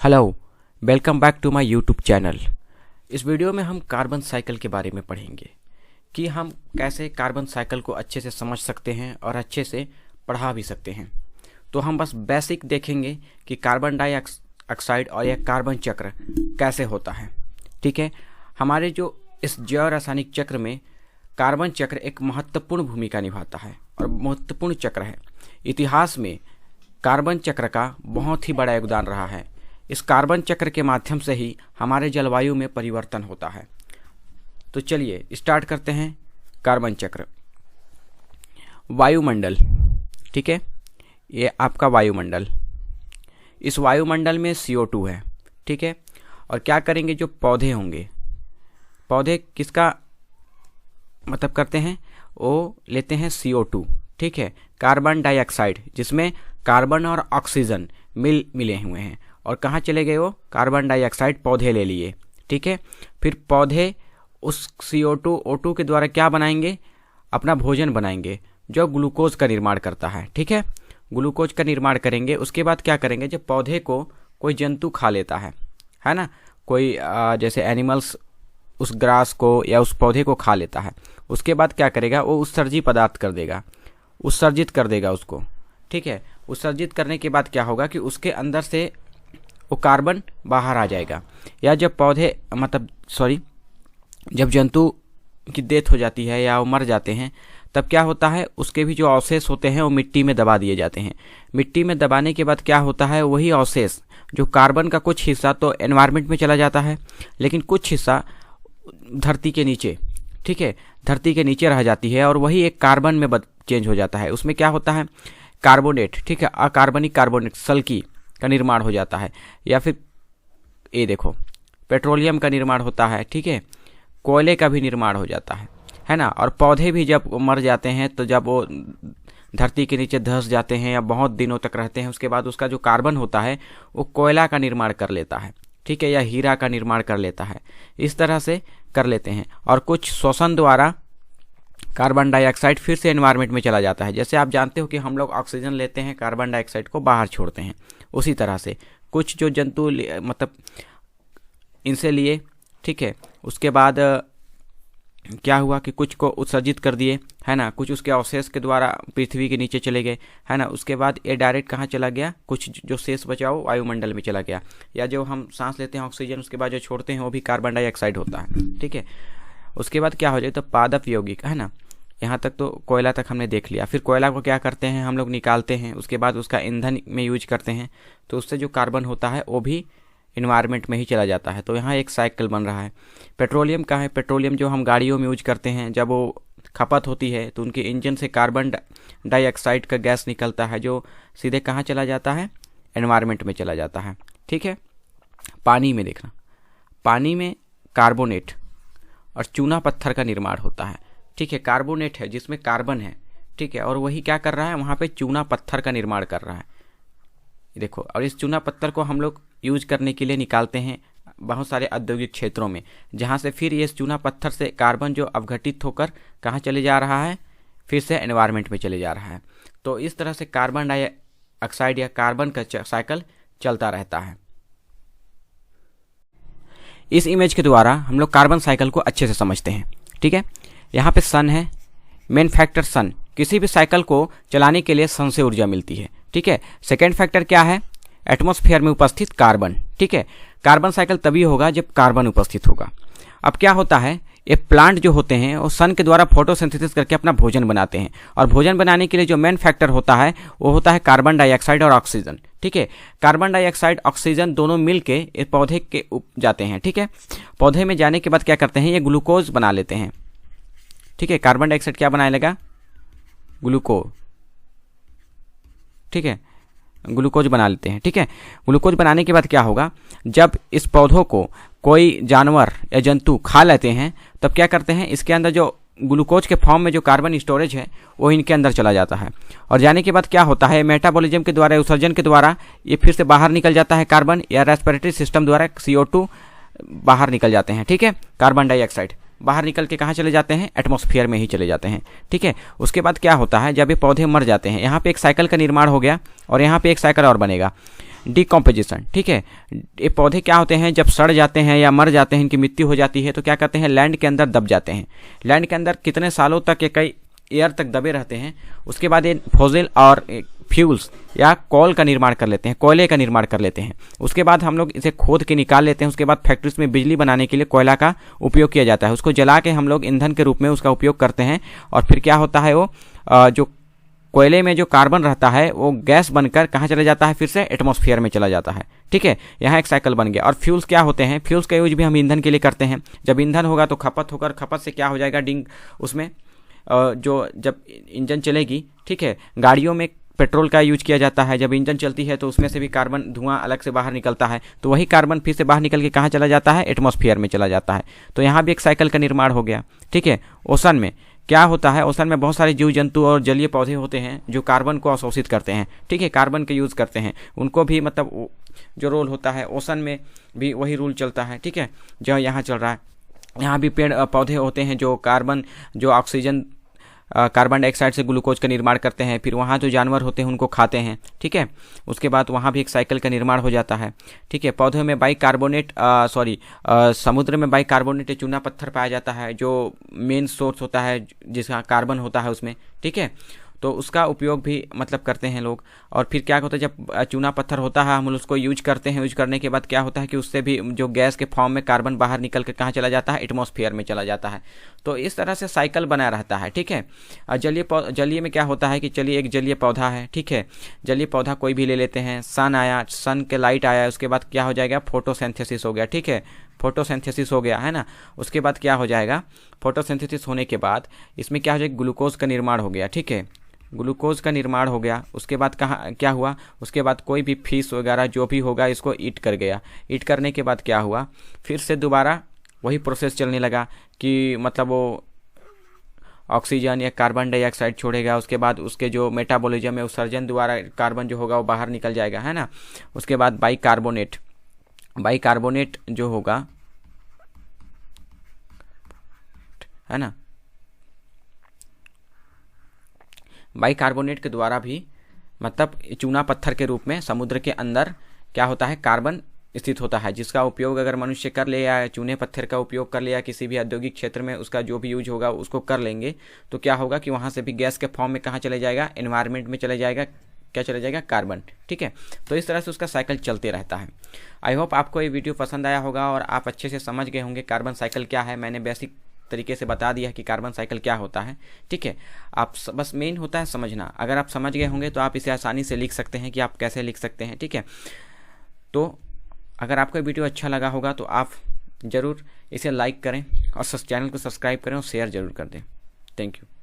Hello, welcome back to my YouTube channel. इस video में हम कार्बन साइकिल के बारे में पढ़ेंगे कि हम कैसे कार्बन साइकिल को अच्छे से समझ सकते हैं और अच्छे से पढ़ा भी सकते हैं। तो हम बस बेसिक देखेंगे कि कार्बन डाइऑक्साइड और यह कार्बन चक्र कैसे होता है। ठीक है, हमारे जो इस जैव रासायनिक चक्र में कार्बन चक्र एक महत्वपूर्ण भूमिका निभाता है और महत्वपूर्ण चक्र है। इतिहास में कार्बन चक्र का बहुत ही बड़ा योगदान रहा है। इस कार्बन चक्र के माध्यम से ही हमारे जलवायु में परिवर्तन होता है। तो चलिए स्टार्ट करते हैं। कार्बन चक्र, वायुमंडल, ठीक है, ये आपका वायुमंडल। इस वायुमंडल में CO2 है, ठीक है। और क्या करेंगे, जो पौधे होंगे, पौधे किसका मतलब करते हैं, वो लेते हैं CO2, ठीक है, कार्बन डाइऑक्साइड, जिसमें कार्बन और ऑक्सीजन मिले हुए हैं। और कहाँ चले गए वो कार्बन डाइऑक्साइड, पौधे ले लिए, ठीक है। फिर पौधे उस CO2 O2 के द्वारा क्या बनाएंगे, अपना भोजन बनाएंगे जो ग्लूकोज का निर्माण करता है, ठीक है। ग्लूकोज का निर्माण करेंगे। उसके बाद क्या करेंगे, जब पौधे को कोई जंतु खा लेता है ना, कोई जैसे एनिमल्स उस ग्रास को या उस पौधे को खा लेता है, उसके बाद क्या करेगा, वो उत्सर्जी पदार्थ कर देगा, उत्सर्जित कर देगा उसको, ठीक है। उत्सर्जित करने के बाद क्या होगा कि उसके अंदर से वो कार्बन बाहर आ जाएगा। या जब पौधे जब जंतु की डेथ हो जाती है या वो मर जाते हैं, तब क्या होता है, उसके भी जो अवशेष होते हैं वो मिट्टी में दबा दिए जाते हैं। मिट्टी में दबाने के बाद क्या होता है, वही अवशेष जो कार्बन का कुछ हिस्सा तो एनवायरनमेंट में चला जाता है, लेकिन कुछ हिस्सा धरती के नीचे, ठीक है, धरती के नीचे रह जाती है और वही एक कार्बन में चेंज हो जाता है। उसमें क्या होता है, कार्बोनेट, ठीक है, अकार्बनिक कार्बोनेट सल्की का निर्माण हो जाता है। या फिर ये देखो, पेट्रोलियम का निर्माण होता है, ठीक है, कोयले का भी निर्माण हो जाता है ना। और पौधे भी जब मर जाते हैं, तो जब वो धरती के नीचे धंस जाते हैं या बहुत दिनों तक रहते हैं, उसके बाद उसका जो कार्बन होता है वो कोयला का निर्माण कर लेता है, ठीक है, या हीरा का निर्माण कर लेता है। इस तरह से कर लेते हैं। और कुछ श्वसन द्वारा कार्बन डाइऑक्साइड फिर से एनवायरनमेंट में चला जाता है। जैसे आप जानते हो कि हम लोग ऑक्सीजन लेते हैं, कार्बन डाइऑक्साइड को बाहर छोड़ते हैं, उसी तरह से कुछ जो जंतु मतलब इनसे लिए, ठीक है। उसके बाद क्या हुआ कि कुछ को उत्सर्जित कर दिए, है ना, कुछ उसके अवशेष के द्वारा पृथ्वी के नीचे चले गए, है ना। उसके बाद ये डायरेक्ट कहाँ चला गया, कुछ जो शेष बचा वो वायुमंडल में चला गया। या जो हम सांस लेते हैं ऑक्सीजन, उसके बाद जो छोड़ते हैं वो भी कार्बन डाइऑक्साइड होता है, ठीक है। उसके बाद क्या हो जाए, तो पादप यौगिक, है ना। यहाँ तक तो कोयला तक हमने देख लिया। फिर कोयला को क्या करते हैं, हम लोग निकालते हैं, उसके बाद उसका ईंधन में यूज करते हैं, तो उससे जो कार्बन होता है वो भी इन्वायरमेंट में ही चला जाता है। तो यहाँ एक साइकिल बन रहा है। पेट्रोलियम का है, पेट्रोलियम जो हम गाड़ियों में यूज करते हैं, जब वो खपत होती है तो उनके इंजन से कार्बन डाइऑक्साइड का गैस निकलता है, जो सीधे कहाँ चला जाता है, एनवायरमेंट में चला जाता है, ठीक है। पानी में देखना, पानी में कार्बोनेट और चूना पत्थर का निर्माण होता है, ठीक है। कार्बोनेट है जिसमें कार्बन है, ठीक है, और वही क्या कर रहा है, वहाँ पे चूना पत्थर का निर्माण कर रहा है, देखो। और इस चूना पत्थर को हम लोग यूज करने के लिए निकालते हैं बहुत सारे औद्योगिक क्षेत्रों में, जहाँ से फिर ये चूना पत्थर से कार्बन जो अवघटित होकर कहाँ चले जा रहा है, फिर से एनवायरनमेंट में चले जा रहा है। तो इस तरह से कार्बन डाइऑक्साइड या कार्बन का साइकिल चलता रहता है। इस इमेज के द्वारा हम लोग कार्बन साइकिल को अच्छे से समझते हैं, ठीक है। यहाँ पे सन है, मेन फैक्टर सन, किसी भी साइकिल को चलाने के लिए सन से ऊर्जा मिलती है, ठीक है। सेकेंड फैक्टर क्या है, एटमॉस्फेयर में उपस्थित कार्बन, ठीक है। कार्बन साइकिल तभी होगा जब कार्बन उपस्थित होगा। अब क्या होता है, ये प्लांट जो होते हैं वो सन के द्वारा फोटोसिंथेसिस करके अपना भोजन बनाते हैं, और भोजन बनाने के लिए जो मेन फैक्टर होता है वो होता है कार्बन डाइऑक्साइड और ऑक्सीजन, ठीक है। कार्बन डाइऑक्साइड ऑक्सीजन दोनों मिल के पौधे के जाते हैं, ठीक है। पौधे में जाने के बाद क्या करते हैं, ये ग्लूकोज बना लेते हैं, ठीक है। कार्बन डाइऑक्साइड क्या बनाने लगा, ग्लूकोज, ठीक है, ग्लूकोज बना लेते हैं, ठीक है। ग्लूकोज बनाने के बाद क्या होगा, जब इस पौधों को कोई जानवर या जंतु खा लेते हैं, तब क्या करते हैं, इसके अंदर जो ग्लूकोज के फॉर्म में जो कार्बन स्टोरेज है वो इनके अंदर चला जाता है। और जाने के बाद क्या होता है, मेटाबॉलिज्म के द्वारा, उत्सर्जन के द्वारा ये फिर से बाहर निकल जाता है कार्बन, या रेस्पिरेटरी सिस्टम द्वारा CO2 बाहर निकल जाते हैं, ठीक है। कार्बन डाइऑक्साइड बाहर निकल के कहाँ चले जाते हैं, एटमॉस्फेयर में ही चले जाते हैं, ठीक है। उसके बाद क्या होता है, जब ये पौधे मर जाते हैं, यहाँ पे एक साइकिल का निर्माण हो गया और यहाँ पे एक साइकिल और बनेगा। डिकम्पोजिशन, ठीक है। ये पौधे क्या होते हैं, जब सड़ जाते हैं या मर जाते हैं, इनकी मृत्यु हो जाती है, तो क्या करते हैं, लैंड के अंदर दब जाते हैं। लैंड के अंदर कितने सालों तक, ये कई ईयर तक दबे रहते हैं। उसके बाद ये फॉसिल और फ्यूल्स या कोल का निर्माण कर लेते हैं, कोयले का निर्माण कर लेते हैं। उसके बाद हम लोग इसे खोद के निकाल लेते हैं। उसके बाद फैक्ट्रीज में बिजली बनाने के लिए कोयला का उपयोग किया जाता है। उसको जला के हम लोग ईंधन के रूप में उसका उपयोग करते हैं। और फिर क्या होता है, वो जो कोयले में जो कार्बन रहता है वो गैस बनकर कहाँ चला जाता है, फिर से एटमॉस्फेयर में चला जाता है, ठीक है। यहाँ एक साइकिल बन गया। और फ्यूल्स क्या होते हैं, फ्यूल्स का यूज भी हम ईंधन के लिए करते हैं। जब ईंधन होगा तो खपत होकर, खपत से क्या हो जाएगा, उसमें जो जब इंजन चलेगी, ठीक है, गाड़ियों में पेट्रोल का यूज किया जाता है। जब इंजन चलती है तो उसमें से भी कार्बन धुआं अलग से बाहर निकलता है, तो वही कार्बन फिर से बाहर निकल के कहाँ चला जाता है, एटमॉस्फेयर में चला जाता है। तो यहाँ भी एक साइकिल का निर्माण हो गया, ठीक है। ओशन में क्या होता है, ओशन में बहुत सारे जीव जंतु और जलीय पौधे होते हैं जो कार्बन को अवशोषित करते हैं, ठीक है, कार्बन का यूज़ करते हैं। उनको भी मतलब जो रोल होता है, ओशन में भी वही रूल चलता है, ठीक है, जो यहाँ चल रहा है। यहाँ भी पेड़ पौधे होते हैं जो ऑक्सीजन कार्बन डाइऑक्साइड से ग्लूकोज का निर्माण करते हैं। फिर वहाँ जो जानवर होते हैं उनको खाते हैं, ठीक है। उसके बाद वहाँ भी एक साइकिल का निर्माण हो जाता है, ठीक है। पौधों में बाइकार्बोनेट समुद्र में बाइकार्बोनेट चूना पत्थर पाया जाता है, जो मेन सोर्स होता है जिसका कार्बन होता है उसमें, ठीक है। तो उसका उपयोग भी मतलब करते हैं लोग। और फिर क्या होता है, जब चूना पत्थर होता है हम उसको यूज करते हैं। यूज करने के बाद क्या होता है कि उससे भी जो गैस के फॉर्म में कार्बन बाहर निकल के कहाँ चला जाता है, एटमॉस्फेयर में चला जाता है। तो इस तरह से साइकिल बना रहता है, ठीक है। जलीय में क्या होता है कि चलिए एक जलीय पौधा है, ठीक है। जलीय पौधा कोई भी ले लेते हैं। सन आया, सन के लाइट आया, उसके बाद क्या हो जाएगा, फोटोसिंथेसिस हो गया, ठीक है। फोटोसिंथेसिस हो गया है ना। उसके बाद क्या हो जाएगा, फोटोसिंथेसिस होने के बाद इसमें क्या हो जाएगा, ग्लूकोज का निर्माण हो गया, ठीक है। ग्लूकोज का निर्माण हो गया। उसके बाद कहाँ क्या हुआ, उसके बाद कोई भी फिश वगैरह जो भी होगा इसको ईट कर गया। ईट करने के बाद क्या हुआ, फिर से दोबारा वही प्रोसेस चलने लगा कि मतलब वो ऑक्सीजन या कार्बन डाइऑक्साइड छोड़ेगा। उसके बाद उसके जो मेटाबॉलिज्म है, उत्सर्जन द्वारा कार्बन जो होगा वो बाहर निकल जाएगा, है ना। उसके बाद बाइकार्बोनेट जो होगा, है ना, बाइकार्बोनेट के द्वारा भी मतलब चूना पत्थर के रूप में समुद्र के अंदर क्या होता है, कार्बन स्थित होता है, जिसका उपयोग अगर मनुष्य कर ले या चूने पत्थर का उपयोग कर ले या किसी भी औद्योगिक क्षेत्र में उसका जो भी यूज होगा उसको कर लेंगे, तो क्या होगा कि वहाँ से भी गैस के फॉर्म में कहाँ चले जाएगा, एनवायरनमेंट में चले जाएगा, क्या चले जाएगा, कार्बन, ठीक है। तो इस तरह से उसका साइकिल चलते रहता है। आई होप आपको ये वीडियो पसंद आया होगा और आप अच्छे से समझ गए होंगे कार्बन साइकिल क्या है। मैंने बेसिक तरीके से बता दिया कि कार्बन साइकिल क्या होता है, ठीक है। आप बस मेन होता है समझना। अगर आप समझ गए होंगे तो आप इसे आसानी से लिख सकते हैं कि आप कैसे लिख सकते हैं, ठीक है। तो अगर आपको वीडियो अच्छा लगा होगा तो आप ज़रूर इसे लाइक करें और चैनल को सब्सक्राइब करें और शेयर ज़रूर कर दें। Thank you.